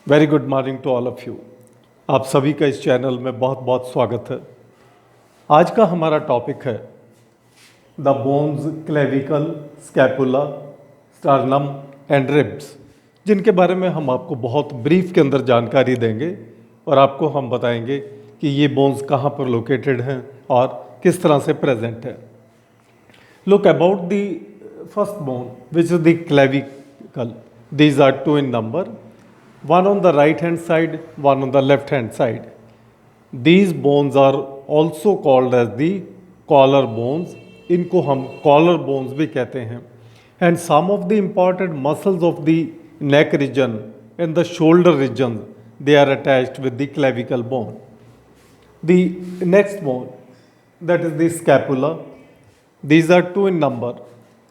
Very good morning to all of you. आप सभी का इस चैनल में बहुत बहुत स्वागत है। आज का हमारा टॉपिक है the bones clavicle, scapula, sternum and ribs, जिनके बारे में हम आपको बहुत ब्रीफ के अंदर जानकारी देंगे और आपको हम बताएंगे कि ये बोन्स कहाँ पर लोकेटेड हैं और किस तरह से प्रेजेंट है। Look about the first bone, which is the clavicle. These are two in number, one on the right hand side, one on the left hand side. These bones are also called as the collar bones. इनको हम collar bones भी कहते हैं. And some of the important muscles of the neck region and the shoulder region, they are attached with the clavicle bone. The next bone, that is the scapula. These are two in number.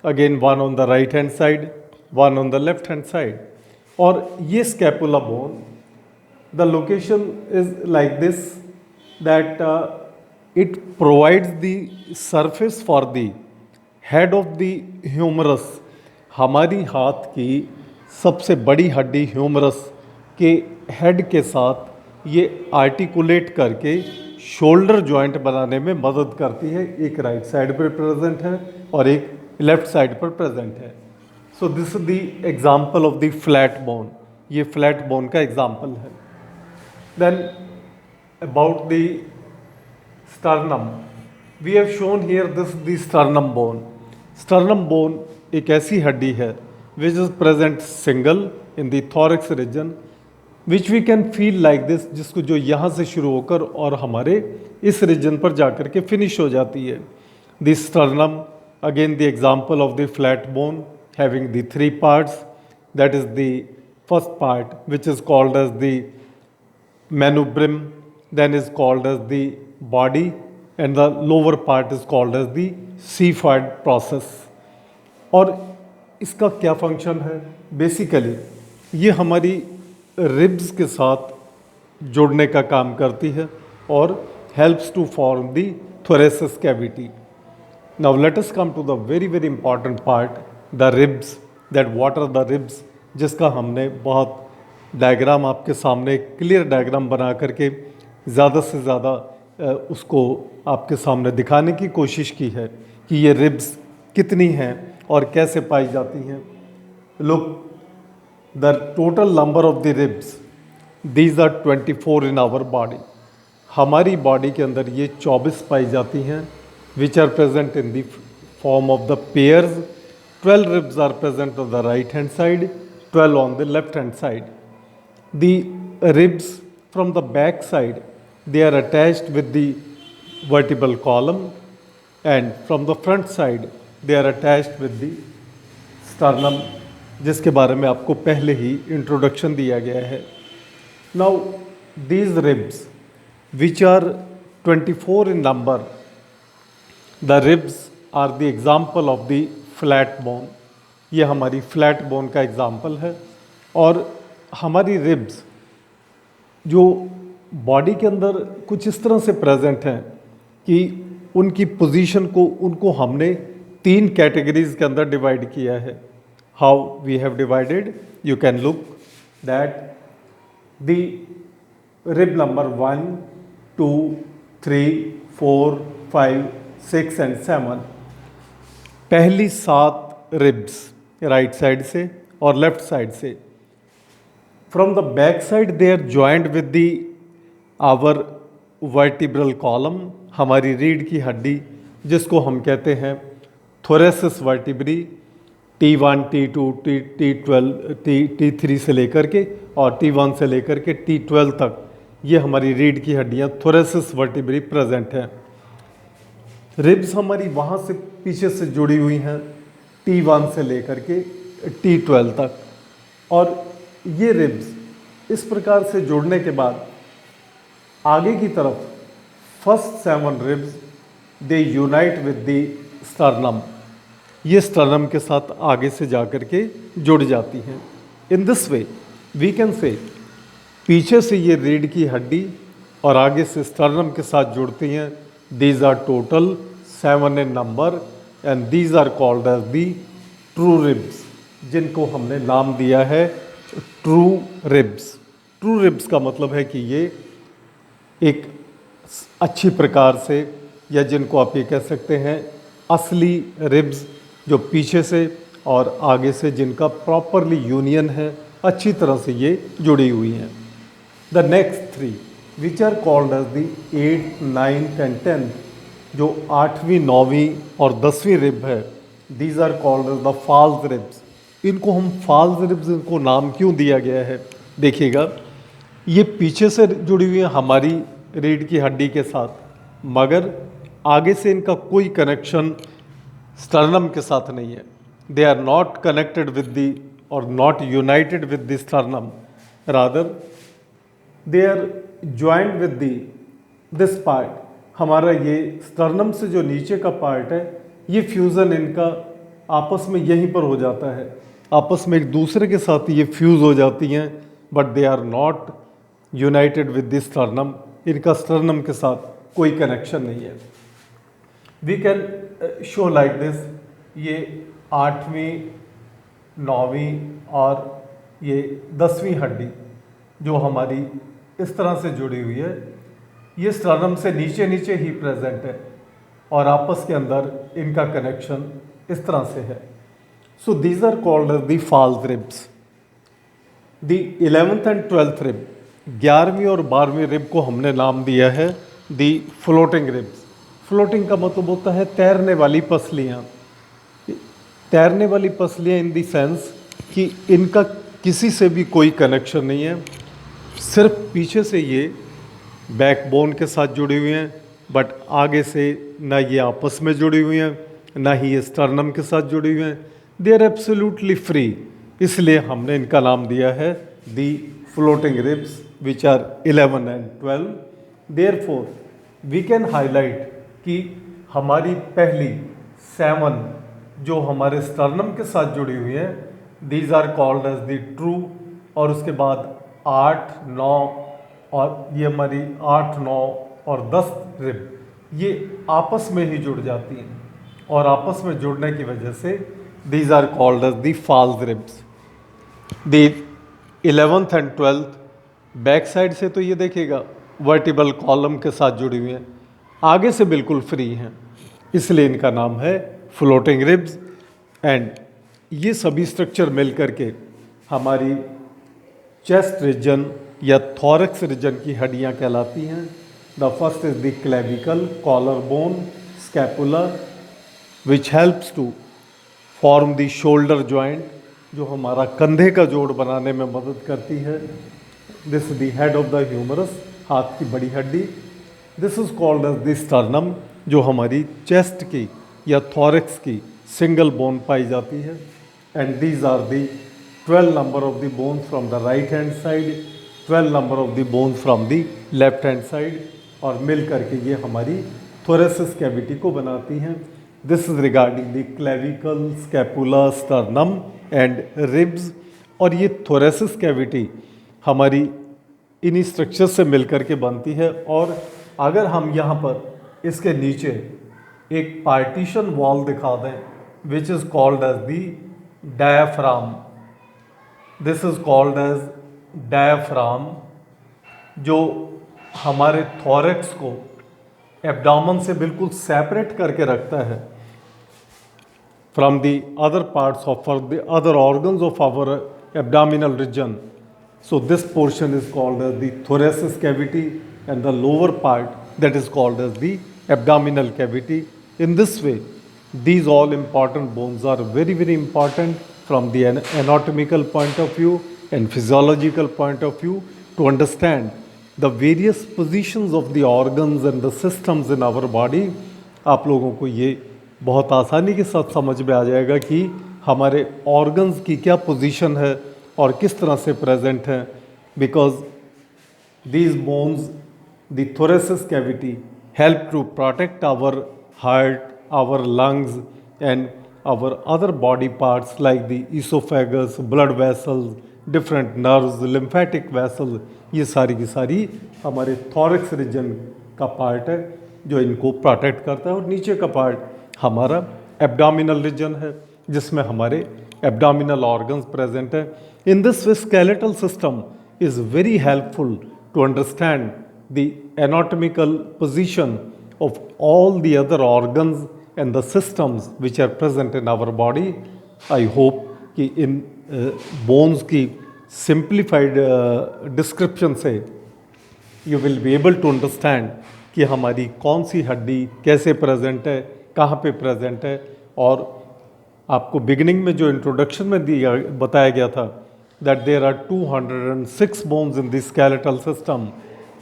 Again, one on the right hand side, one on the left hand side. और ये scapula bone, the location is like this, that it provides the surface for the head of the humerus. हमारी हाथ की सबसे बड़ी हड्डी humerus के head के साथ ये आर्टिकुलेट करके शोल्डर जॉइंट बनाने में मदद करती है। एक राइट साइड पर प्रेजेंट है और एक लेफ्ट साइड पर प्रेजेंट है। So this is the example of the flat bone. ये फ्लैट बोन का एग्जांपल है। Then about the sternum, we have shown here this the sternum bone. Sternum bone एक ऐसी हड्डी है which is present single in the thorax region, which we can feel like this, जिसको जो यहाँ से शुरू होकर और हमारे इस रीजन पर जाकर के फिनिश हो जाती है। The sternum, again the example of the flat bone having the three parts, that is the first part which is called as the manubrium, then is called as the body, and the lower part is called as the xiphoid process. और इसका क्या function है? Basically ये हमारी ribs के साथ जोड़ने का काम करती है और helps to form the thoracic cavity. Now let us come to the very very important part, the ribs. That what are the ribs, जिसका हमने बहुत डायग्राम आपके सामने क्लियर डायग्राम बना करके ज़्यादा से ज़्यादा उसको आपके सामने दिखाने की कोशिश की है कि ये रिब्स कितनी हैं और कैसे पाई जाती हैं। Look, the total number of the ribs, these are 24 in our body. हमारी बॉडी के अंदर ये 24 पाई जाती हैं, which are present in the form of the pairs. 12 ribs are present on the right hand side, 12 on the left hand side. The ribs from the back side, they are attached with the vertebral column, and from the front side they are attached with the sternum, जिसके बारे में आपको पहले ही introduction दिया गया है। Now these ribs which are 24 in number, the ribs are the example of the flat bone. ये हमारी फ्लैट बोन का एग्जाम्पल है। और हमारी रिब्स जो बॉडी के अंदर कुछ इस तरह से प्रेजेंट हैं कि उनकी पोजीशन को उनको हमने 3 कैटेगरीज के अंदर डिवाइड किया है। How we have divided, you can look that the rib number 1, 2, 3, 4, 5, 6 and 7, पहली 7 रिब्स राइट साइड से और लेफ्ट साइड से, from the back side they are joint with the our vertebral column, हमारी रीढ़ की हड्डी जिसको हम कहते हैं thoracic vertebrae, T1, T2, T12, T3 से लेकर के और T1 से लेकर के T12 तक ये हमारी रीढ़ की हड्डियाँ थोरेसिस वर्टिब्री प्रेजेंट हैं। रिब्स हमारी वहाँ से पीछे से जुड़ी हुई हैं T1 से लेकर के T12 तक। और ये रिब्स इस प्रकार से जुड़ने के बाद आगे की तरफ first 7 ribs they unite with the sternum, ये स्टर्नम के साथ आगे से जाकर के जुड़ जाती हैं। In this way we can say पीछे से ये रीढ़ की हड्डी और आगे से स्टर्नम के साथ जुड़ती हैं। These are total 7 in number and these are called as the true ribs, जिनको हमने नाम दिया है ट्रू रिब्स। ट्रू रिब्स का मतलब है कि ये एक अच्छी प्रकार से, या जिनको आप ये कह सकते हैं असली रिब्स, जो पीछे से और आगे से जिनका प्रॉपरली यूनियन है, अच्छी तरह से ये जुड़ी हुई हैं। The next three which are called as the 8th, 9th एंड 10th, जो 8वीं, 9वीं और 10वीं रिब है, these are called as the false ribs. इनको हम फॉल्स रिब्स, इनको नाम क्यों दिया गया है? देखिएगा, ये पीछे से जुड़ी हुई है हमारी रीढ़ की हड्डी के साथ, मगर आगे से इनका कोई कनेक्शन स्टर्नम के साथ नहीं है। They are not connected with the और not united with the sternum, rather they are joint with the this part. हमारा ये स्टर्नम से जो नीचे का पार्ट है, ये फ्यूज़न इनका आपस में यहीं पर हो जाता है, आपस में एक दूसरे के साथ ये फ्यूज़ हो जाती हैं, but they are not united with the sternum. इनका स्टर्नम के साथ कोई कनेक्शन नहीं है। We can show like this. ये 8वीं, 9वीं और ये 10वीं हड्डी जो हमारी इस तरह से जुड़ी हुई है, ये स्टर्नम से नीचे नीचे ही प्रेजेंट है और आपस के अंदर इनका कनेक्शन इस तरह से है। So these are called as the false ribs. The 11th and 12th rib, 11वीं और 12वीं रिब को हमने नाम दिया है दी फ्लोटिंग रिब्स। फ्लोटिंग का मतलब होता है तैरने वाली पसलियाँ। तैरने वाली पसलियाँ इन दी सेंस कि इनका किसी से भी कोई कनेक्शन नहीं है, सिर्फ पीछे से ये बैकबोन के साथ जुड़ी हुई हैं, बट आगे से ना ये आपस में जुड़ी हुई हैं, ना ही ये स्टर्नम के साथ जुड़ी हुई हैं। दे आर एब्सोल्युटली फ्री, इसलिए हमने इनका नाम दिया है the floating ribs which are 11 and 12। Therefore we can highlight कि हमारी पहली 7 जो हमारे स्टर्नम के साथ जुड़ी हुई हैं, these are called as the true. और उसके बाद 8, 9 और ये हमारी 8, 9 और 10 रिब, ये आपस में ही जुड़ जाती हैं और आपस में जुड़ने की वजह से these are called as the false ribs. The 11th and 12th back side से तो ये देखिएगा वर्टिबल कॉलम के साथ जुड़ी हुई हैं, आगे से बिल्कुल फ्री हैं, इसलिए इनका नाम है फ्लोटिंग रिब्स। एंड ये सभी स्ट्रक्चर मिल करके हमारी चेस्ट रीजन या थॉरक्स रीजन की हड्डियाँ कहलाती हैं। The first is the clavicle, collar bone, scapula which helps to form the shoulder joint, जो हमारा कंधे का जोड़ बनाने में मदद करती है। This is the head of the humerus, हाथ की बड़ी हड्डी। This is called as the sternum, जो हमारी चेस्ट की या थॉरक्स की सिंगल बोन पाई जाती है। And these are the 12 number of the bones from the right hand side, 12 number of the bones from the left hand side, और मिल करके ये हमारी थोरेसिस कैविटी को बनाती हैं। This is regarding the clavicle, scapula, sternum and ribs. और ये थोरेसिस कैविटी हमारी इन्हीं स्ट्रक्चर से मिलकर के बनती है। और अगर हम यहाँ पर इसके नीचे एक पार्टीशन वॉल दिखा दें, which is called as the diaphragm, this is called as diaphragm, जो हमारे थॉरक्स को एब्डोमेन से बिल्कुल सेपरेट करके रखता है from the other parts of the other organs of our abdominal region. So this portion is called as the thoracic cavity and the lower part that is called as the abdominal cavity. In this way, these all important bones are very, very important from the anatomical point of view and physiological point of view to understand the various positions of the organs and the systems in our body. आप लोगों को ये बहुत आसानी के साथ समझ में आ जाएगा कि हमारे organs की क्या position है और किस तरह से प्रेजेंट है, because these bones, the thoracic cavity help to protect our heart, our lungs and our other body parts like the oesophagus, blood vessels, different nerves, lymphatic vessels. ये सारी की सारी हमारे थॉरक्स रीजन का पार्ट है जो इनको प्रोटेक्ट करता है. और नीचे का पार्ट हमारा एब्डोमिनल रीजन है जिसमें हमारे abdominal organs present है. In this skeletal system, is very helpful to understand the anatomical position of all the other organs and the systems which are present in our body. I hope कि इन bones की simplified description से you will be able to understand कि हमारी कौन सी हड्डी कैसे present है, कहाँ पे प्रेजेंट है। और आपको बिगिनिंग में जो इंट्रोडक्शन में बताया गया था that there are 206 bones in this skeletal system.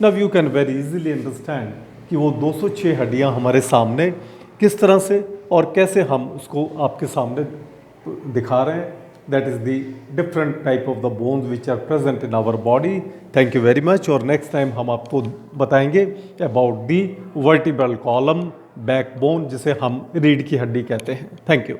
Now you can very easily understand कि वो 206 हड्डियाँ हमारे सामने किस तरह से और कैसे हम उसको आपके सामने दिखा रहे हैं। That is the different type of the bones which are present in our body. Thank you very much. और नेक्स्ट टाइम हम आपको बताएंगे about the vertebral column, backbone, जिसे हम रीढ़ की हड्डी कहते हैं। Thank you.